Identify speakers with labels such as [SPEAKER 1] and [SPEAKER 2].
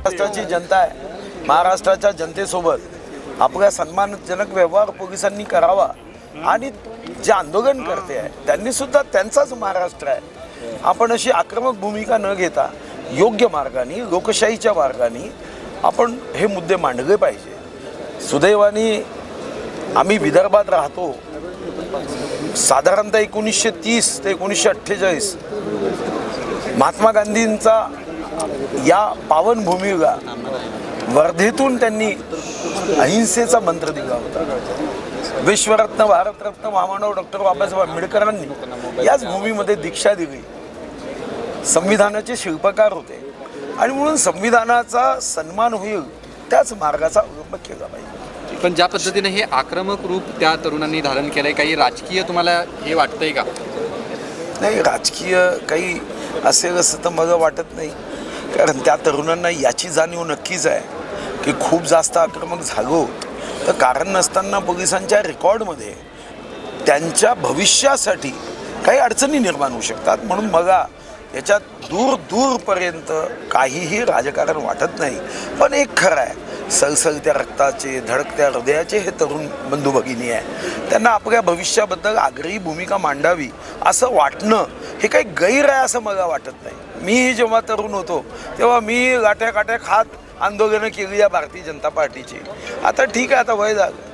[SPEAKER 1] महाराष्ट्राची जनता आहे, महाराष्ट्राच्या जनतेसोबत आपला सन्मानजनक व्यवहार पोलिसांनी करावा आणि जे आंदोलन करते आहे त्यांनी सुद्धा त्यांचाच महाराष्ट्र आहे. आपण अशी आक्रमक भूमिका न घेता योग्य मार्गाने, लोकशाहीच्या मार्गाने आपण हे मुद्दे मांडले पाहिजे. सुदैवाने आम्ही विदर्भात राहतो. साधारणतः 1930 ते 1948 महात्मा गांधींचा या पावनभूमीला वर्धेतून त्यांनी अहिंसेचा मंत्र दिला होता. विश्वरत्न, भारतरत्न, महामानव डॉक्टर बाबासाहेब आंबेडकरांनी याच भूमीमध्ये दीक्षा दिली. संविधानाचे शिल्पकार होते आणि म्हणून संविधानाचा सन्मान होईल त्याच मार्गाचा अवलंब केला पाहिजे.
[SPEAKER 2] पण ज्या पद्धतीने हे आक्रमक रूप त्या तरुणांनी धारण केलंय, काही राजकीय तुम्हाला हे वाटतंय का?
[SPEAKER 1] नाही, राजकीय काही असेल असं तर मला वाटत नाही. कारण त्या तरुणांना याची जाणीव नक्कीच आहे की खूप जास्त आक्रमक झालो तर कारण नसताना पोलिसांच्या रेकॉर्डमध्ये त्यांच्या भविष्यासाठी काही अडचणी निर्माण होऊ शकतात. म्हणून मला याच्यात दूरपर्यंत काहीही राजकारण वाटत नाही. पण एक खरं आहे, सळसळत्या रक्ताचे, धडकत्या हृदयाचे हे तरुण बंधू भगिनी आहे. त्यांना आपल्या भविष्याबद्दल आग्रही भूमिका मांडावी असं वाटणं हे काही गैर आहे असं मला वाटत नाही. मी जेव्हा तरुण होतो तेव्हा मी गाठ्या खात आंदोलनं केली या भारतीय जनता पार्टीची. आता ठीक आहे, आता वय झालं.